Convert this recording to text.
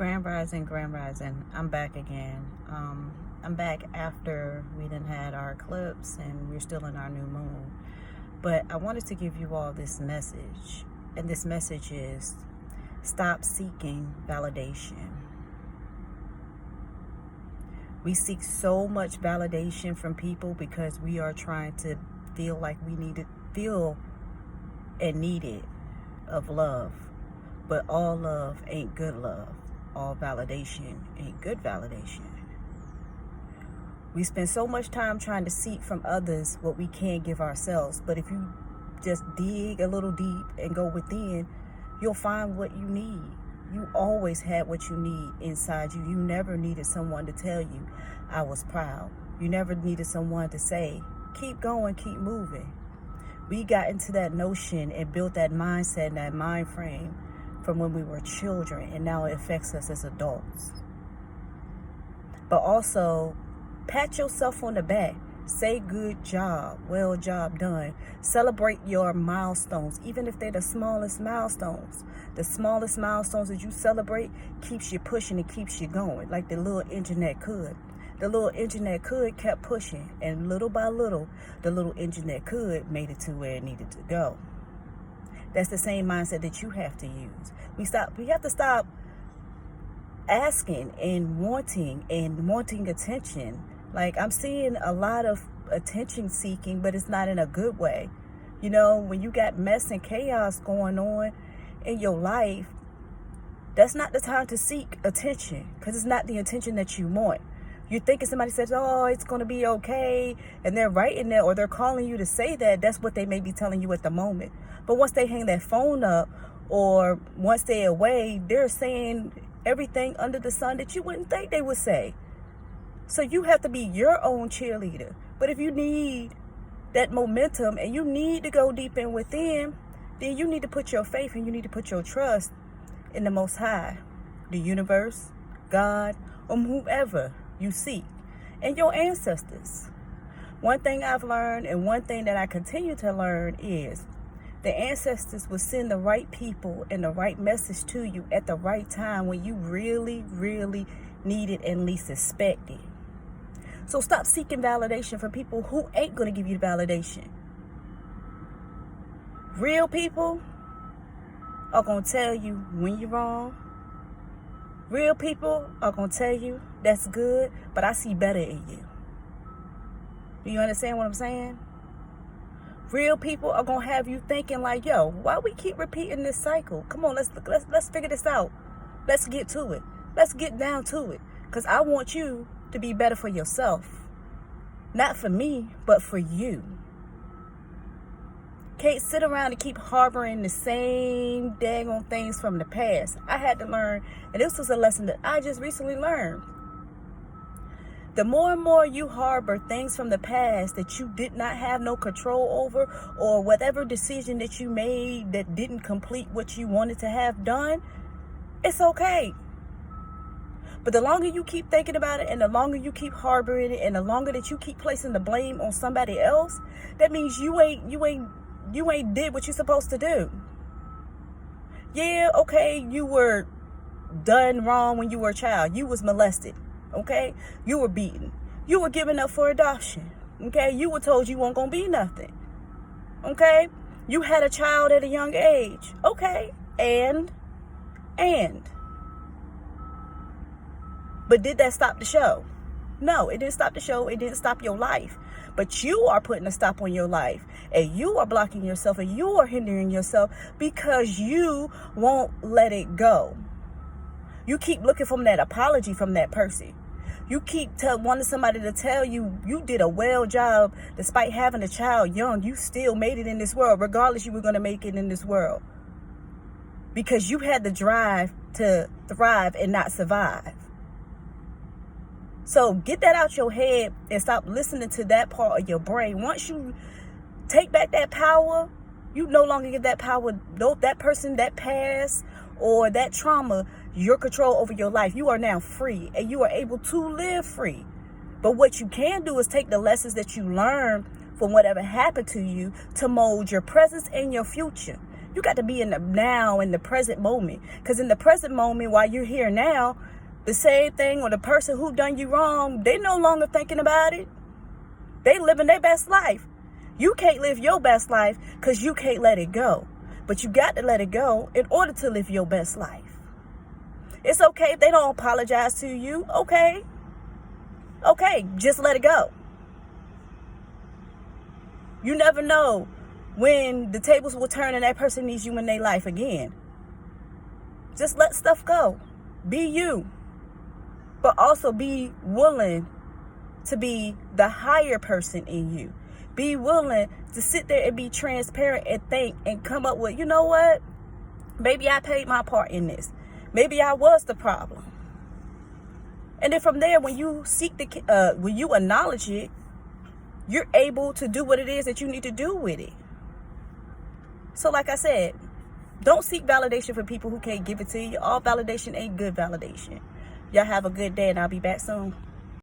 Grand Rising, Grand Rising. I'm back again. I'm back after we done had our eclipse and we're still in our new moon. But I wanted to give you all this message. And this message is stop seeking validation. We seek so much validation from people because we are trying to feel like we feel and need it of love. But all love ain't good love. All validation ain't good validation. We spend so much time trying to seek from others what we can't give ourselves. But if you just dig a little deep and go within, you'll find what you need. You always had what you need inside you. You never needed someone to tell you, I was proud. You never needed someone to say, keep going, keep moving. We got into that notion and built that mindset and that mind frame from when we were children, and now it affects us as adults. But also, pat yourself on the back. Say good job, well job done. Celebrate your milestones, even if they're the smallest milestones. The smallest milestones that you celebrate keeps you pushing and keeps you going, like the little engine that could. The little engine that could kept pushing, and little by little, the little engine that could made it to where it needed to go. That's the same mindset that you have to use. We have to stop asking and wanting attention. Like, I'm seeing a lot of attention seeking, but it's not in a good way. You know, when you got mess and chaos going on in your life, that's not the time to seek attention, because it's not the attention that you want. You're thinking somebody says, oh, it's going to be okay, and they're writing that, or they're calling you to say that. That's what they may be telling you at the moment. But once they hang that phone up, or once they're away, they're saying everything under the sun that you wouldn't think they would say. So you have to be your own cheerleader. But if you need that momentum and you need to go deep in within, then you need to put your faith and you need to put your trust in the Most High, the universe, God, or whoever you seek, and your ancestors. One thing I've learned, and one thing that I continue to learn, is the ancestors will send the right people and the right message to you at the right time when you really, really need it and least expect it. So stop seeking validation from people who ain't going to give you the validation. Real people are going to tell you when you're wrong. Real people are going to tell you, that's good, but I see better in you. Do you understand what I'm saying? Real people are going to have you thinking like, yo, why we keep repeating this cycle? Come on, let's figure this out. Let's get to it. Let's get down to it. Because I want you to be better for yourself. Not for me, but for you. Can't sit around and keep harboring the same daggone things from the past. I had to learn, and this was a lesson that I just recently learned. The more and more you harbor things from the past that you did not have no control over, or whatever decision that you made that didn't complete what you wanted to have done, it's okay. But the longer you keep thinking about it, and the longer you keep harboring it, and the longer that you keep placing the blame on somebody else, that means you ain't did what you're supposed to do. Yeah, okay, you were done wrong when you were a child. You was molested. Okay, you were beaten. You were given up for adoption. Okay, you were told you weren't gonna be nothing. Okay, you had a child at a young age. Okay, and but did that stop the show? No, it didn't stop the show. It didn't stop your life. But you are putting a stop on your life, and you are blocking yourself, and you are hindering yourself because you won't let it go. You keep looking for that apology from that person. You keep wanting somebody to tell you you did a well job despite having a child young. You still made it in this world, regardless you were going to make it in this world. Because you had the drive to thrive and not survive. So get that out your head and stop listening to that part of your brain. Once you take back that power, you no longer give that power, that person, that past, or that trauma, your control over your life. You are now free, and you are able to live free. But what you can do is take the lessons that you learned from whatever happened to you to mold your presence and your future. You got to be in the now, in the present moment. Because in the present moment, while you're here now, the same thing, or the person who done you wrong, they no longer thinking about it. They living their best life. You can't live your best life because you can't let it go. But you got to let it go in order to live your best life. It's okay if they don't apologize to you. Okay. Okay, just let it go. You never know when the tables will turn and that person needs you in their life again. Just let stuff go. Be you. But also be willing to be the higher person in you. Be willing to sit there and be transparent and think and come up with, you know what? Maybe I played my part in this. Maybe I was the problem. And then from there, when you when you acknowledge it, you're able to do what it is that you need to do with it. So like I said, don't seek validation from people who can't give it to you. All validation ain't good validation. Y'all have a good day, and I'll be back soon.